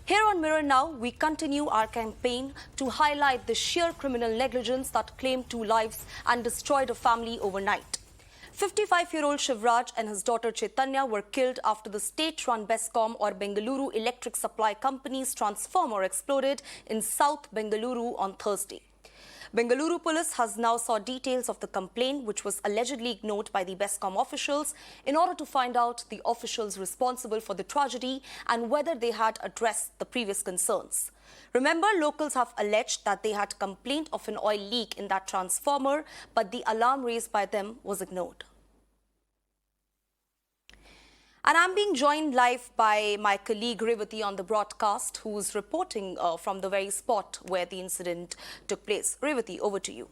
Here on Mirror Now, we continue our campaign to highlight the sheer criminal negligence that claimed 2 lives and destroyed a family overnight. 55-year-old Shivaraj and his daughter Chaitanya were killed after the state-run BESCOM or Bengaluru Electric Supply Company's transformer exploded in South Bengaluru on Thursday. Bengaluru Police has now sought details of the complaint, which was allegedly ignored by the BESCOM officials, in order to find out the officials responsible for the tragedy and whether they had addressed the previous concerns. Remember, locals have alleged that they had complained of an oil leak in that transformer, but the alarm raised by them was ignored. And I'm being joined live by my colleague Revati on the broadcast, who's reporting from the very spot where the incident took place. Revati, over to you.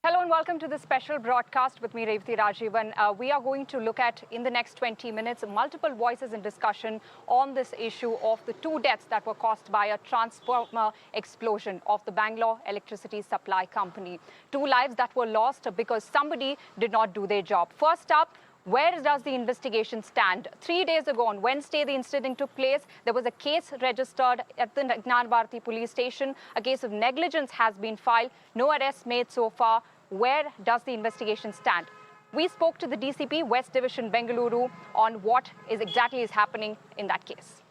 Hello and welcome to this special broadcast with me, Revati Rajivan. We are going to look at, in the next 20 minutes, multiple voices in discussion on this issue of the 2 deaths that were caused by a transformer explosion of the Bangalore Electricity Supply Company. 2 lives that were lost because somebody did not do their job. First up, where does the investigation stand? 3 days ago, on Wednesday, the incident took place. There was a case registered at the Bengaluru Police station. A case of negligence has been filed. No arrests made so far. Where does the investigation stand? We spoke to the DCP, West Division Bengaluru, on what exactly is happening in that case.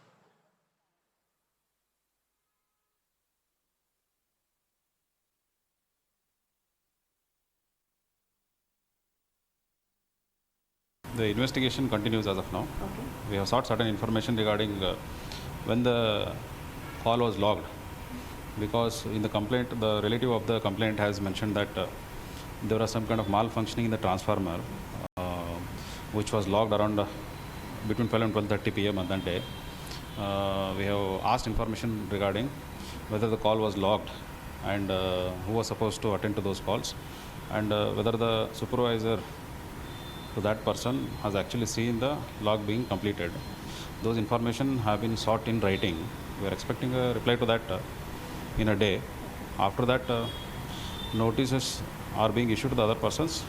The investigation continues as of now. Okay. We have sought certain information regarding when the call was logged, because in the complaint, the relative of the complaint has mentioned that there was some kind of malfunctioning in the transformer, which was logged around between 12 and 12:30 p.m. on that day. We have asked information regarding whether the call was logged and who was supposed to attend to those calls, and whether the supervisor to that person has actually seen the log being completed. Those information have been sought in writing. We are expecting a reply to that in a day. After that, notices are being issued to the other persons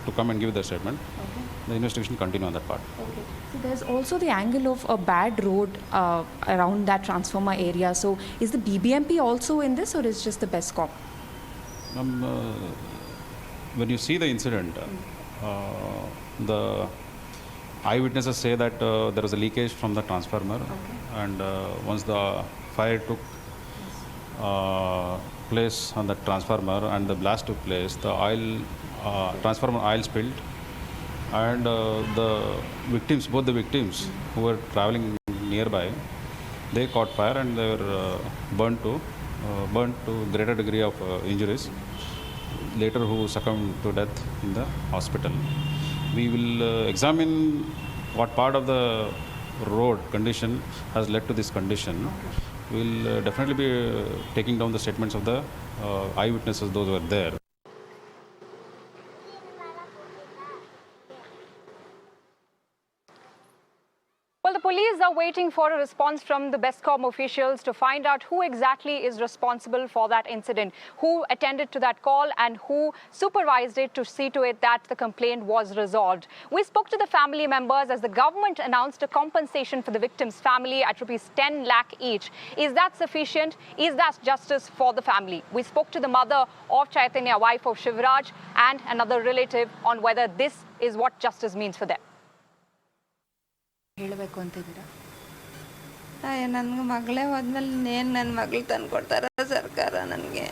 to come and give their statement. Okay. The investigation continue on that part. Okay. So there's also the angle of a bad road around that transformer area. So is the BBMP also in this, or is just the BESCOM? When you see the incident, the eyewitnesses say that there was a leakage from the transformer. Okay. And once the fire took place on the transformer and the blast took place, the transformer oil spilled, and the victims, both the victims who were traveling nearby, they caught fire and they were burnt to greater degree of injuries, later who succumbed to death in the hospital. We will examine what part of the road condition has led to this condition. Okay. We will definitely be taking down the statements of the eyewitnesses, those who were there. Well, the police are waiting for a response from the BESCOM officials to find out who exactly is responsible for that incident, who attended to that call and who supervised it to see to it that the complaint was resolved. We spoke to the family members as the government announced a compensation for the victim's family at ₹10 lakh each. Is that sufficient? Is that justice for the family? We spoke to the mother of Chaitanya, wife of Shivaraj, and another relative on whether this is what justice means for them. ಹೇಳಬೇಕು ಅಂತಿದ್ದೀರಾ? ನನ್ನ ಮಗಳೇ ಹೋದ್ಮೇಲೆ ನನ್ನ ಮಗಳು ತಂದು ಕೊಡ್ತಾರ ಸರ್ಕಾರ ನನಗೆ?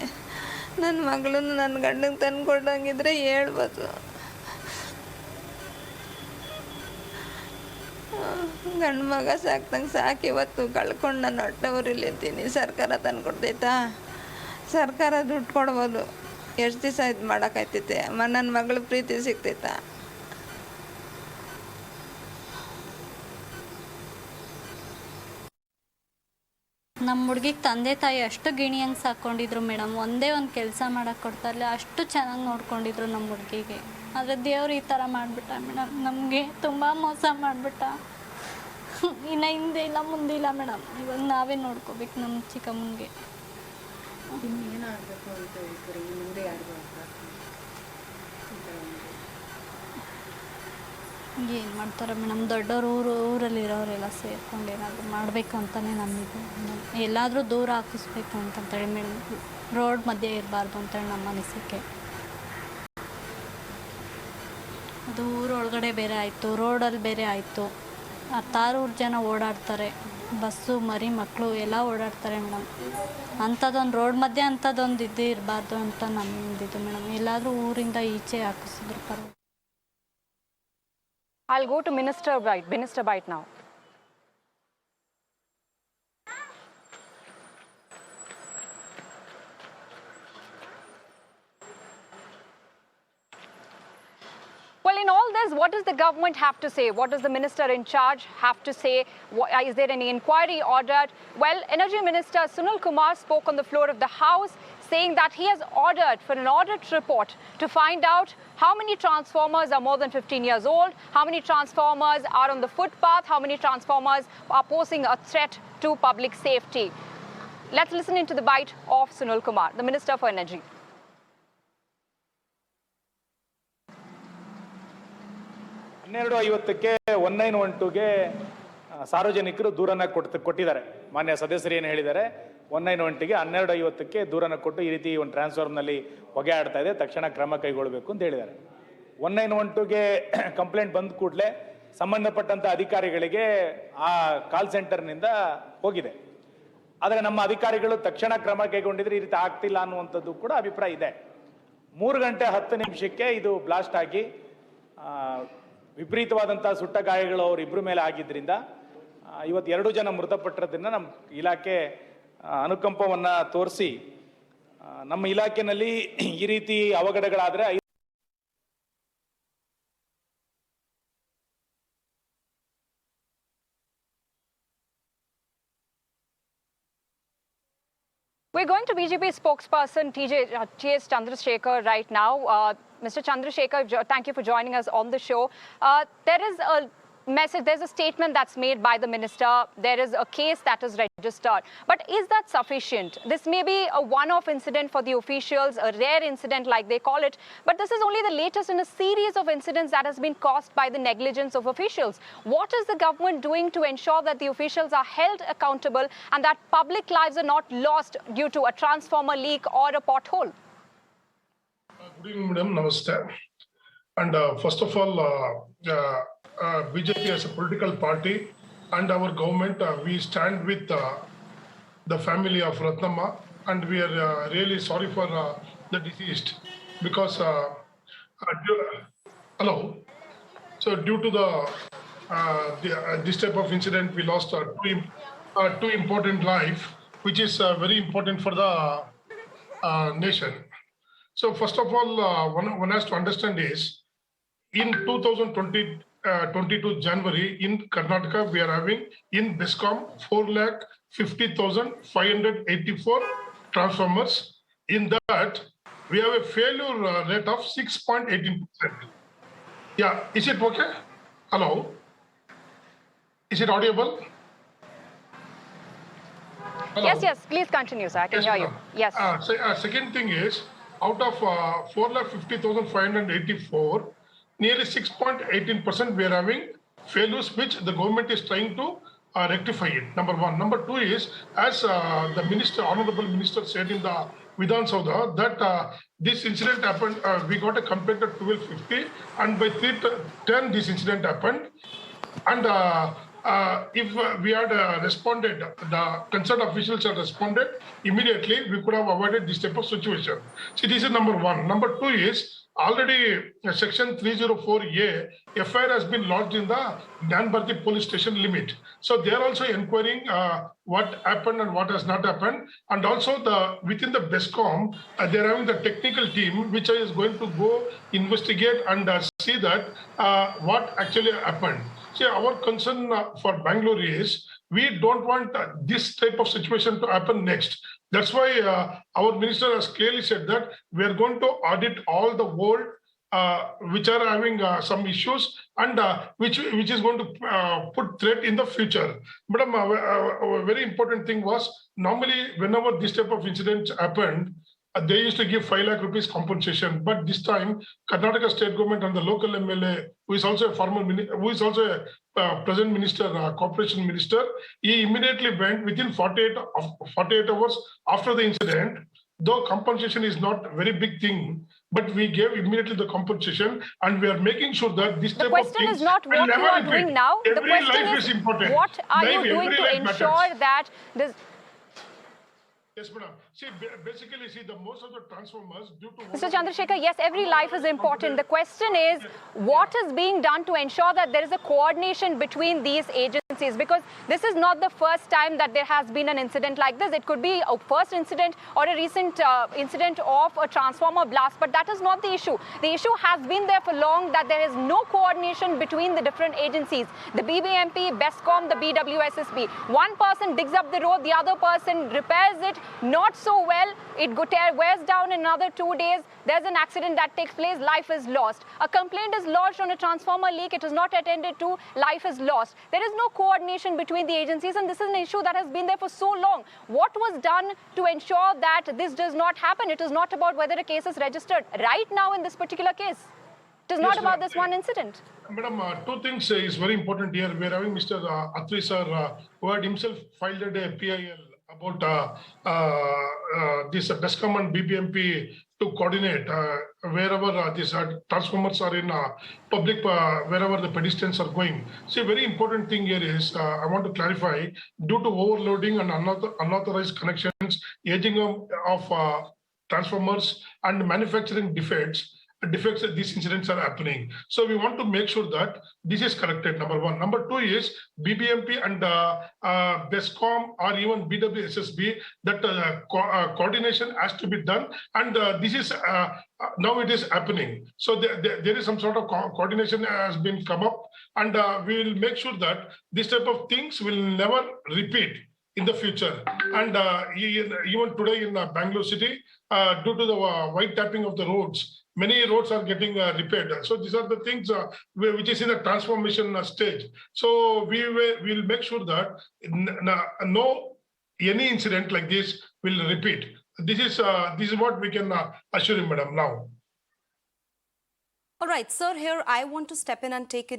ನನ್ನ ಮಗಳನ್ನು ನನ್ನ ಗಂಡಂಗೆ ತಂದು ಕೊಡಂಗಿದ್ರೆ ಹೇಳ್ಬೋದು. ಗಂಡು ಮಗ ಸಾಕ್ದಂಗೆ ಸಾಕಿ ಇವತ್ತು ಕಳ್ಕೊಂಡು ನಾನು ಹೊಟ್ಟೆ ಉರಿಲಿದ್ದೀನಿ. ಸರ್ಕಾರ ತಂದು ಕೊಡ್ತೈತಾ? ಸರ್ಕಾರ ದುಡ್ಡು ಕೊಡ್ಬೋದು. ಎಷ್ಟು ದಿವಸ ಇದು ಮಾಡೋಕ್ಕಾಯ್ತೈತೆ? ನನ್ನ ಮಗಳ ಪ್ರೀತಿ ಸಿಗ್ತೈತಾ? ನಮ್ಮ ಹುಡುಗಿಗೆ ತಂದೆ ತಾಯಿ ಅಷ್ಟು ಗಿಣಿಯಂಗೆ ಸಾಕೊಂಡಿದ್ರು ಮೇಡಮ್. ಒಂದೇ ಒಂದು ಕೆಲಸ ಮಾಡೋಕ್ಕೆ ಕೊಡ್ತಾರಲ್ಲ, ಅಷ್ಟು ಚೆನ್ನಾಗಿ ನೋಡ್ಕೊಂಡಿದ್ರು ನಮ್ಮ ಹುಡುಗಿಗೆ. ಆದರೆ ದೇವ್ರು ಈ ಥರ ಮಾಡಿಬಿಟ್ಟ ಮೇಡಮ್. ನಮಗೆ ತುಂಬ ಮೋಸ ಮಾಡಿಬಿಟ್ಟ. ಇನ್ನು ಹಿಂದೆ ಇಲ್ಲ ಮುಂದೆ ಇಲ್ಲ ಮೇಡಮ್. ಇವಾಗ ನಾವೇ ನೋಡ್ಕೋಬೇಕು ನಮ್ಮ ಚಿಕ್ಕಮ್ಮನಿಗೆ. ಏನಾಗಬೇಕು ಅಂತ ಮುಂದೆ ಯಾರು ಏನು ಮಾಡ್ತಾರೆ ಮೇಡಮ್, ದೊಡ್ಡವರು ಊರಲ್ಲಿರೋರೆಲ್ಲ ಸೇರ್ಕೊಂಡು ಏನಾದರೂ ಮಾಡಬೇಕಂತಲೇ ನಮಗೆ ಎಲ್ಲಾದರೂ ದೂರ ಹಾಕಿಸ್ಬೇಕು ಅಂತಂತೇಳಿ ಮೇಡಮ್, ರೋಡ್ ಮಧ್ಯೆ ಇರಬಾರ್ದು ಅಂತೇಳಿ ನಮ್ಮ ಅನಿಸಿಕೆ. ಅದು ಊರೊಳಗಡೆ ಬೇರೆ ಆಯಿತು, ರೋಡಲ್ಲಿ ಬೇರೆ ಆಯಿತು, 600 ಜನ ಓಡಾಡ್ತಾರೆ, ಬಸ್ಸು ಮರಿ ಮಕ್ಕಳು ಎಲ್ಲ ಓಡಾಡ್ತಾರೆ ಮೇಡಮ್. ಅಂಥದ್ದೊಂದು ರೋಡ್ ಮಧ್ಯೆ ಅಂಥದ್ದೊಂದು ಇದು ಇರಬಾರ್ದು ಅಂತ ನಮ್ಮದಿದ್ದು ಮೇಡಮ್. ಎಲ್ಲಾದರೂ ಊರಿಂದ ಈಚೆ ಹಾಕಿಸಿದ್ರು ಪರವಾಗಿಲ್ಲ. I'll go to Minister Bite now. Well, in all this, what does the government have to say? What does the minister in charge have to say? Is there any inquiry ordered? Well, Energy Minister Sunil Kumar spoke on the floor of the House, saying that he has ordered for an audit report to find out how many transformers are more than 15 years old, how many transformers are on the footpath, how many transformers are posing a threat to public safety. Let's listen into the bite of Sunil Kumar, the Minister for Energy. ಕ್ಕೆ 1912ಗೆ ಸಾರ್ವಜನಿಕರು ದೂರನ್ನ ಕೊಟ್ಟಿದ್ದಾರೆ. ಮಾನ್ಯ ಸದಸ್ಯರು ಏನು ಹೇಳಿದ್ದಾರೆ, 1912ಗೆ 12:50ಕ್ಕೆ ದೂರನ್ನ ಕೊಟ್ಟು ಈ ರೀತಿ ಒಂದು ಟ್ರಾನ್ಸ್ಫಾರ್ಮರ್ನಲ್ಲಿ ಹೊಗೆ ಆಡ್ತಾ ಇದೆ, ತಕ್ಷಣ ಕ್ರಮ ಕೈಗೊಳ್ಳಬೇಕು ಅಂತ ಹೇಳಿದ್ದಾರೆ. 1912ಗೆ ಕಂಪ್ಲೇಂಟ್ ಬಂದ ಕೂಡಲೇ ಸಂಬಂಧಪಟ್ಟಂತ ಅಧಿಕಾರಿಗಳಿಗೆ ಆ ಕಾಲ್ ಸೆಂಟರ್ನಿಂದ ಹೋಗಿದೆ. ಆದರೆ ನಮ್ಮ ಅಧಿಕಾರಿಗಳು ತಕ್ಷಣ ಕ್ರಮ ಕೈಗೊಂಡಿದ್ರೆ ಈ ರೀತಿ ಆಗ್ತಿಲ್ಲ ಅನ್ನುವಂಥದ್ದು ಕೂಡ ಅಭಿಪ್ರಾಯ ಇದೆ. 3 ಗಂಟೆ 10 ನಿಮಿಷಕ್ಕೆ ಇದು ಬ್ಲಾಸ್ಟ್ ಆಗಿ ವಿಪರೀತವಾದಂತಹ ಸುಟ್ಟ ಗಾಯಗಳು ಅವರಿಬ್ಬರ ಮೇಲೆ ಆಗಿದ್ದರಿಂದ ಇವತ್ತು 2 ಜನ ಮೃತಪಟ್ಟಿರೋದ್ರಿಂದ ನಮ್ಮ ಇಲಾಖೆ ಅನುಕಂಪವನ್ನ ತೋರಿಸಿ ನಮ್ಮ ಇಲಾಖೆಯಲ್ಲಿ ಈ ರೀತಿ ಅವಘಡಗಳಾದ್ರೆ We're going to BJP spokesperson TS Chandrashekhar right now. Mr. Chandrashekhar, thank you for joining us on the show. There is a message, there's a statement that's made by the minister. There is a case that is registered. But is that sufficient? This may be a one-off incident for the officials, a rare incident like they call it. But this is only the latest in a series of incidents that has been caused by the negligence of officials. What is the government doing to ensure that the officials are held accountable and that public lives are not lost due to a transformer leak or a pothole? Good evening, Madam. Namaste. And first of all, BJP as a political party and our government, we stand with the family of Ratnamma, and we are really sorry for the deceased because hello. So due to this type of incident, we lost two important life, which is very important for the nation. So first of all, one has to understand is in 2022 January in Karnataka, we are having in BESCOM 4,50,584 transformers. In that, we have a failure rate of 6.18%. Yeah, is it okay? Hello? Is it audible? Hello? Yes, please continue, sir. I can hear you. Yes. Second thing is, out of 4,50,584, nearly 6.18% we are having failures, which the government is trying to rectify it. Number one. Number two is, as the minister, honorable minister said in the Vidhan Saudha, that this incident happened, we got a complaint at 12:50, and by 3:10 this incident happened. And if we had responded, the concerned officials had responded immediately, we could have avoided this type of situation. See, this is number one. Number two is, already section 304A, FIR has been lodged in the Nanbarti police station limit. So they are also inquiring what happened and what has not happened. And also within the BESCOM, they are having the technical team, which is going to go investigate and see that what actually happened. See, our concern for Bangalore is, we don't want this type of situation to happen next. That's why our minister has clearly said that we are going to audit all the world which are having some issues and which is going to put threat in the future. Madam, a very important thing was, normally whenever this type of incidents happened, they used to give 5 lakh rupees compensation. But this time, Karnataka state government and the local MLA who is also a who is also a present minister, corporation minister, he immediately went within 48 hours after the incident. Though compensation is not a very big thing, but we gave immediately the compensation, and we are making sure that this type of things. The question is not what you are doing now. The question is what are you doing to ensure that this. Yes, madam. See, basically, the most of the transformers due to... Mr. Chandrashekhar, yes, every life is important. The question is, what is being done to ensure that there is a coordination between these agencies? Because this is not the first time that there has been an incident like this. It could be a first incident or a recent incident of a transformer blast, but that is not the issue. The issue has been there for long, that there is no coordination between the different agencies. The BBMP, BESCOM, the BWSSB. One person digs up the road, the other person repairs it. Not so well, it wears down in another 2 days, there's an accident that takes place, life is lost. A complaint is lodged on a transformer leak, it is not attended to, life is lost. There is no coordination between the agencies, and this is an issue that has been there for so long. What was done to ensure that this does not happen? It is not about whether a case is registered right now in this particular case. It is not about this one incident. Madam, two things is very important here. We are having Mr. Atri sir, who had himself filed a PIL about this BESCOM and BBMP to coordinate wherever these transformers are in public, wherever the pedestrians are going. See, a very important thing here is, I want to clarify, due to overloading and unauthorized connections, aging of transformers and manufacturing defects, these incidents are happening. So we want to make sure that this is corrected, number one. Number two is BBMP and BESCOM or even BWSSB, that coordination has to be done. And this is, now it is happening. So there is some sort of coordination has been come up, and we will make sure that this type of things will never repeat in the future. And even today in Bangalore city, due to the white tapping of the roads, many roads are getting repaired. So these are the things which is in the transformation stage. So we will make sure that any incident like this will repeat. This is what we can assure you, madam, now. All right, sir, here I want to step in and take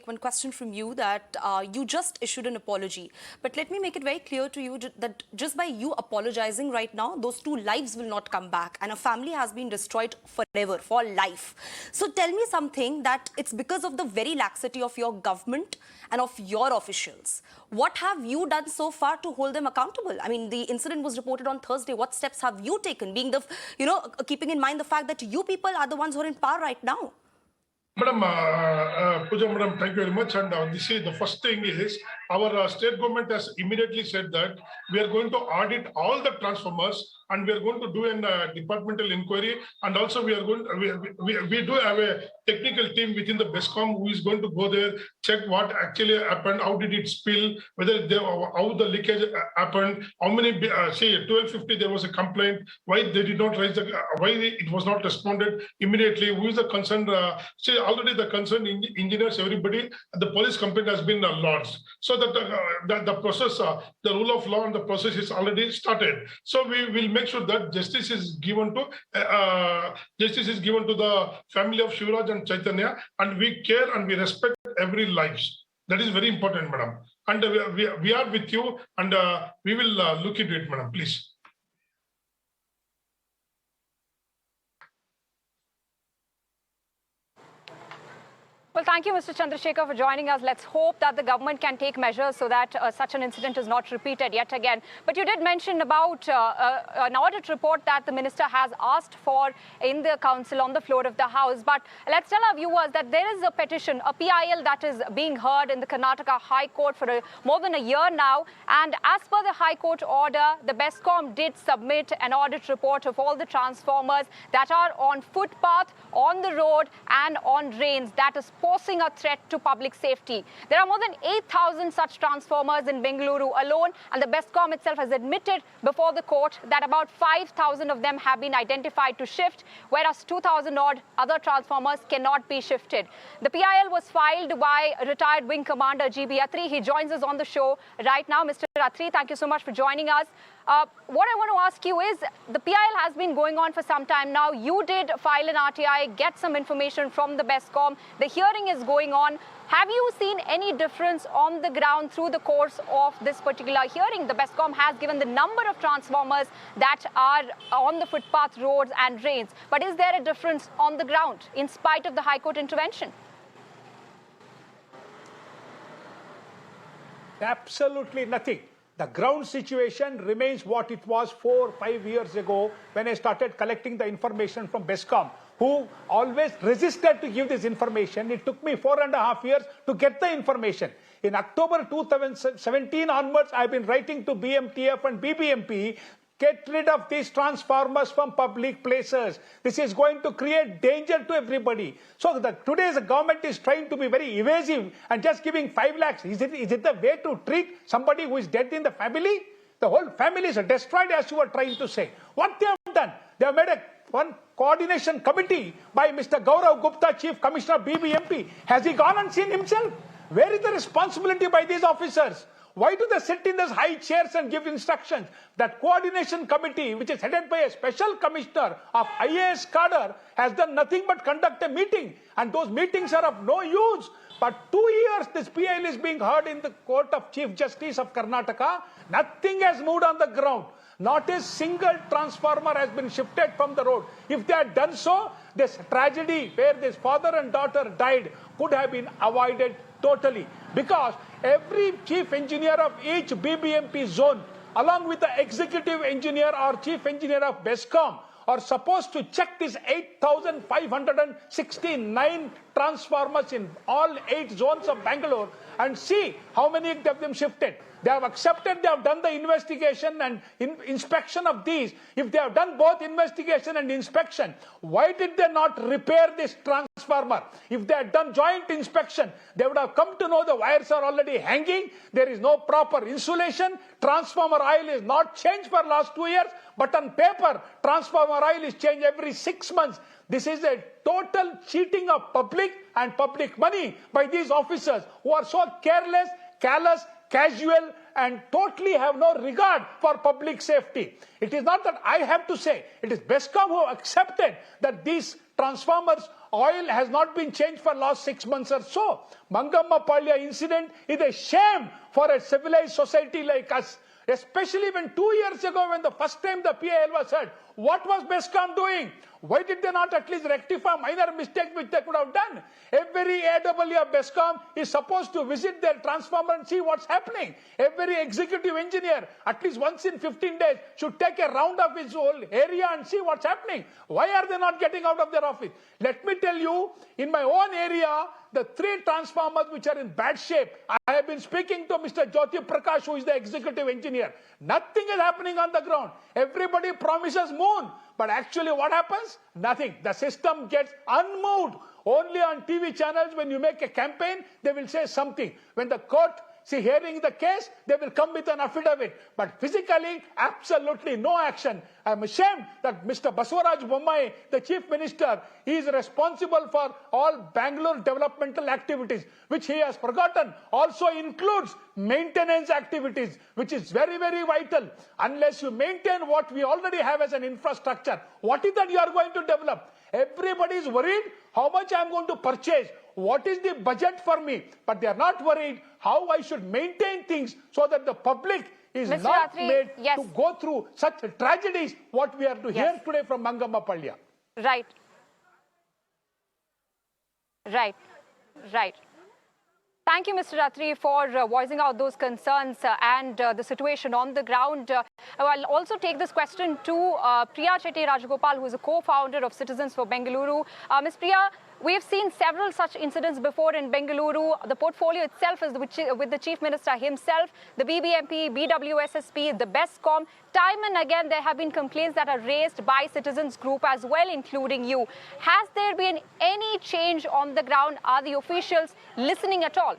one question from you, that you just issued an apology. But let me make it very clear to you that just by you apologizing right now, those 2 lives will not come back, and a family has been destroyed forever, for life. So tell me something, that it's because of the very laxity of your government and of your officials. What have you done so far to hold them accountable? I mean, the incident was reported on Thursday. What steps have you taken, being the, keeping in mind the fact that you people are the ones who are in power right now? Madam, Pooja, madam, thank you very much. And this is the first thing is, our state government has immediately said that we are going to audit all the transformers, and we are going to do a departmental inquiry. And also we are going we do have a technical team within the BESCOM who is going to go there, check what actually happened, how did it spill, how the leakage happened, how many, say 1250 there was a complaint, why they did not raise why it was not responded immediately, who is the concerned, say already the concerned engineers, everybody, the police complaint has been lodged. So that the process, the rule of law and the process is already started. So we will make sure that justice is given to the family of Shivaraj and Chaitanya, and we care and we respect every life. That is very important, madam. And we are with you, and we will look into it, madam, please. Well, thank you, Mr. Chandrashekhar, for joining us. Let's hope that the government can take measures so that such an incident is not repeated yet again. But you did mention about an audit report that the minister has asked for in the council on the floor of the House. But let's tell our viewers that there is a petition, a PIL, that is being heard in the Karnataka High Court for more than a year now. And as per the High Court order, the BESCOM did submit an audit report of all the transformers that are on footpath, on the road, and on drains, that is posing a threat to public safety. There are more than 8,000 such transformers in Bengaluru alone, and the BESCOM itself has admitted before the court that about 5,000 of them have been identified to shift, whereas 2,000 odd other transformers cannot be shifted. The PIL was filed by retired Wing Commander GB Atri. He joins us on the show right now. Mr. Atri, thank you so much for joining us. What I want to ask you is, the PIL has been going on for some time now. You did file an RTI, get some information from the BESCOM. The hearing hearing is going on. Have you seen any difference on the ground through the course of this particular hearing? The BESCOM has given the number of transformers that are on the footpath, roads and drains. But is there a difference on the ground in spite of the High Court intervention? Absolutely nothing. The ground situation remains what it was 4 or 5 years ago when I started collecting the information from BESCOM, who always resisted to give this information. It took me 4.5 years to get the information. In October 2017 onwards, I've been writing to BMTF and BBMP, get rid of these transformers from public places. This is going to create danger to everybody. So today's government is trying to be very evasive and just giving 5 lakhs. Is it the way to treat somebody who is dead in the family? The whole family is destroyed, as you were trying to say. What they have done? They have made one coordination committee by Mr. Gaurav Gupta, Chief Commissioner BBMP. Has he gone and seen himself? Where is the responsibility by these officers? Why do they sit in those high chairs and give instructions? That coordination committee, which is headed by a special commissioner of IAS cadre, has done nothing but conduct a meeting. And those meetings are of no use. But 2 years this PIL is being heard in the Court of Chief Justice of Karnataka. Nothing has moved on the ground. Not a single transformer has been shifted from the road. If they had done so, this tragedy where this father and daughter died could have been avoided totally. Because every chief engineer of each BBMP zone, along with the executive engineer or chief engineer of BESCOM, are supposed to check these 8,569 transformers in all 8 zones of Bangalore and see how many of them shifted. They have accepted, they have done the investigation and inspection of these. If they have done both investigation and inspection, why did they not repair this transformer? If they had done joint inspection, they would have come to know the wires are already hanging, there is no proper insulation, transformer oil is not changed for last 2 years, but on paper, transformer oil is changed every 6 months. This is a total cheating of public and public money by these officers who are so careless, callous, casual and totally have no regard for public safety. It is not that I have to say, it is BESCOM who accepted that these transformers oil has not been changed for last 6 months or so. Mangamma Palya incident is a shame for a civilized society like us. Especially when 2 years ago, when the first time the PIL was heard, what was BESCOM doing? Why did they not at least rectify minor mistakes which they could have done? Every AW of BESCOM is supposed to visit their transformer and see what's happening. Every executive engineer, at least once in 15 days, should take a round of his whole area and see what's happening. Why are they not getting out of their office? Let me tell you, in my own area, the 3 transformers which are in bad shape, I have been speaking to Mr. Jyoti Prakash, who is the executive engineer. Nothing is happening on the ground. Everybody promises moon, but actually what happens? Nothing. The system gets unmoved. Only on TV channels, when you make a campaign, they will say something. When the court hearing the case, they will come with an affidavit. But physically, absolutely no action. I am ashamed that Mr. Shivaraj, the Chief Minister, he is responsible for all Bangalore developmental activities, which he has forgotten also includes maintenance activities, which is very, very vital. Unless you maintain what we already have as an infrastructure, what is that you are going to develop? Everybody is worried how much I am going to purchase. What is the budget for me? But they are not worried how I should maintain things so that the public is Mr. not Ratri, made yes. to go through such tragedies what we are to hear today from Mangamma Palya. Right. Right. Right. Thank you, Mr. Ratri, for voicing out those concerns and the situation on the ground. I'll also take this question to Priya Chetty Rajagopal, who is a co-founder of Citizens for Bengaluru. Ms. Priya, we have seen several such incidents before in Bengaluru. The portfolio itself is with the Chief Minister himself, the BBMP, BWSSP, the BESCOM. Time and again, there have been complaints that are raised by citizens group as well, including you. Has there been any change on the ground? Are the officials listening at all?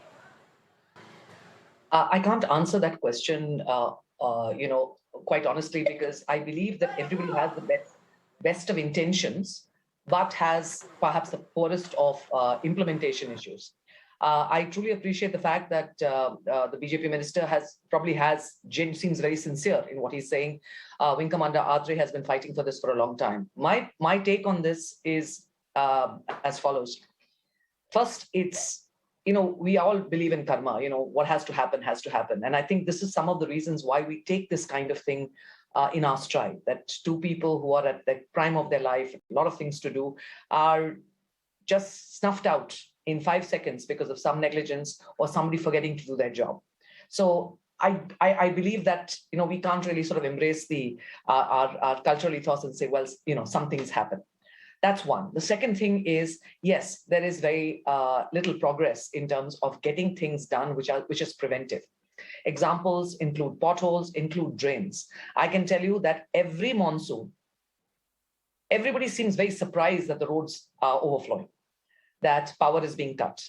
I can't answer that question, quite honestly, because I believe that everybody has the best of intentions, but has perhaps the poorest of implementation issues. I truly appreciate the fact that the BJP minister seems very sincere in what he's saying. Wing Commander Adre has been fighting for this for a long time. My take on this is as follows. First, it's, we all believe in karma, what has to happen has to happen. And I think this is some of the reasons why we take this kind of thing in our stride, that two people who are at the prime of their life, a lot of things to do, are just snuffed out in 5 seconds because of some negligence or somebody forgetting to do their job. So I believe that, we can't really sort of embrace our cultural ethos and say, well, some things happen. That's one. The second thing is, yes, there is very little progress in terms of getting things done, which is preventive. Examples include potholes, include drains. I can tell you that every monsoon, everybody seems very surprised that the roads are overflowing, that power is being cut.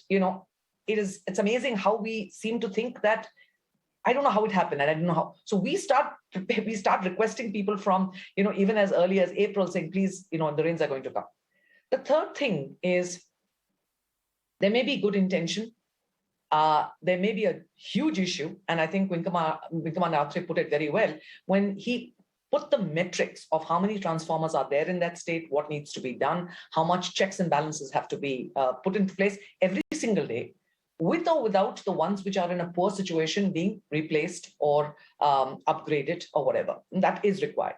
It's amazing how we seem to think that, I don't know how it happened, and I don't know how. So we start requesting people from, even as early as April, saying, please, the rains are going to come. The third thing is, there may be good intention. There may be a huge issue. And I think Vinkumar Nathre put it very well when he put the metrics of how many transformers are there in that state, what needs to be done, how much checks and balances have to be put into place every single day, with or without the ones which are in a poor situation being replaced or upgraded or whatever. And that is required.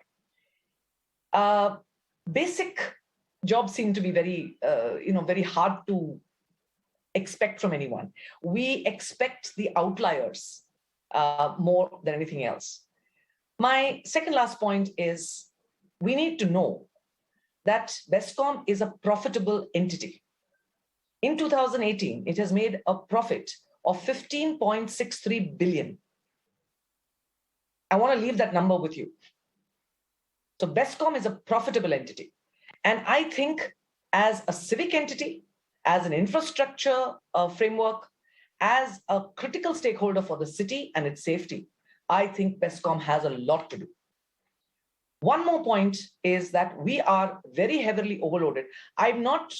Basic jobs seem to be very, very hard to expect from anyone. We expect the outliers more than anything else. My second last point is, we need to know that BESCOM is a profitable entity. In 2018, it has made a profit of 15.63 billion. I want to leave that number with you. So BESCOM is a profitable entity. And I think as a civic entity, as an infrastructure framework, as a critical stakeholder for the city and its safety, I think BESCOM has a lot to do. One more point is that we are very heavily overloaded. I'm not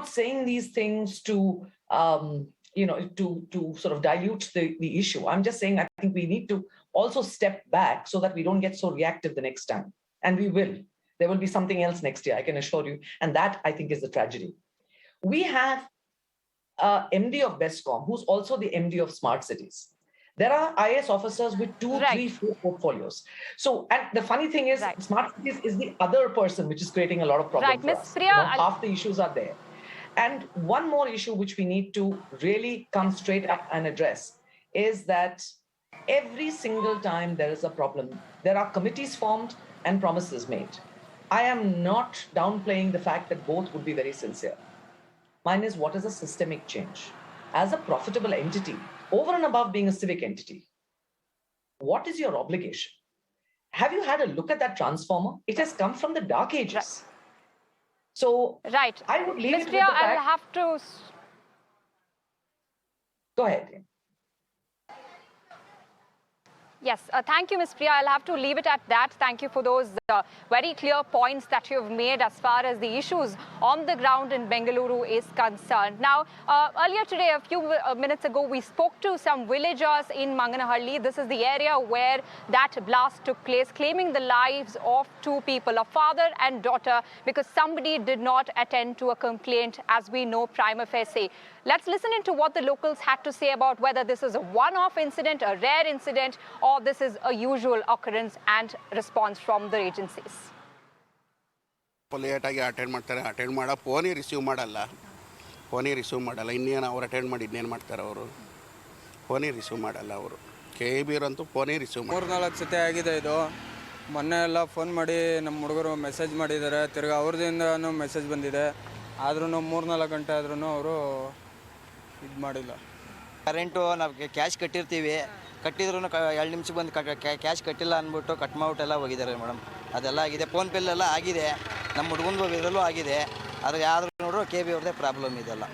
saying these things to sort of dilute the issue. I'm just saying I think we need to also step back so that we don't get so reactive the next time. And we will. There will be something else next year, I can assure you. And that, I think, is the tragedy. We have MD of BESCOM, who's also the MD of Smart Cities. There are IAS officers with 2, 3, 4 portfolios. So, and the funny thing is, Smart Cities is the other person which is creating a lot of problems for us. Half the issues are there. And one more issue which we need to really come straight up and address is that every single time there is a problem, there are committees formed and promises made. I am not downplaying the fact that both would be very sincere. Mine is, what is a systemic change? As a profitable entity, over and above being a civic entity, what is your obligation? Have you had a look at that transformer? It has come from the dark ages. Right. So I would leave it with the fact... I'll have to... Go ahead. Yes, thank you, Ms. Priya. I'll have to leave it at that. Thank you for those very clear points that you've made as far as the issues on the ground in Bengaluru is concerned. Now, earlier today, a few minutes ago, we spoke to some villagers in Manganahalli. This is the area where that blast took place, claiming the lives of 2 people, a father and daughter, because somebody did not attend to a complaint, as we know prima facie. Let's listen into what the locals had to say about whether this is a one-off incident, a rare incident, or this is a usual occurrence, and response from the agencies. ಲೇಟಾಗಿ attend ಮಾಡೋ ಫೋನೇ receive ಮಾಡಲ್ಲ ಇನ್ನೇನು ಅವ್ರು attend ಮಾಡಿ ಇನ್ನೇನು ಮಾಡ್ತಾರೆ ಅವರು ಫೋನೇ ರಿಸೀವ್ ಮಾಡಲ್ಲ ಅವರು KBR ಅಂತೂ ಫೋನೇ ರಿಸೀವ್ ಮಾಡಿ 3-4 ಸತಿ ಆಗಿದೆ ಇದು ಮೊನ್ನೆ ಎಲ್ಲ ಫೋನ್ ಮಾಡಿ ನಮ್ಮ ಹುಡುಗರು ಮೆಸೇಜ್ ಮಾಡಿದ್ದಾರೆ ತಿರ್ಗಾ ಅವ್ರದಿಂದನೂ ಮೆಸೇಜ್ ಬಂದಿದೆ ಆದ್ರೂ 3-4 ಗಂಟೆ ಆದ್ರೂ ಅವರು ಇದು ಮಾಡಿಲ್ಲ ಕರೆಂಟು ನಾವು ಕ್ಯಾಶ್ ಕಟ್ಟಿರ್ತೀವಿ ಕಟ್ಟಿದ್ರೂ 2 ನಿಮಿಷಕ್ಕೆ ಬಂದು ಕ್ಯಾಶ್ ಕಟ್ಟಿಲ್ಲ ಅಂದ್ಬಿಟ್ಟು ಕಟ್ ಮಾಡ್ಬಿಟ್ಟೆಲ್ಲ ಹೋಗಿದ್ದಾರೆ ಮೇಡಮ್ ಅದೆಲ್ಲ ಆಗಿದೆ ಫೋನ್ ಪೇಲೆಲ್ಲ ಆಗಿದೆ ನಮ್ಮ ಹುಡುಗಂದು ಇದರಲ್ಲೂ ಆಗಿದೆ ಆದರೆ ಯಾರು ನೋಡ್ರು KB ಅವ್ರದ್ದೇ ಪ್ರಾಬ್ಲಮ್ ಇದೆಲ್ಲ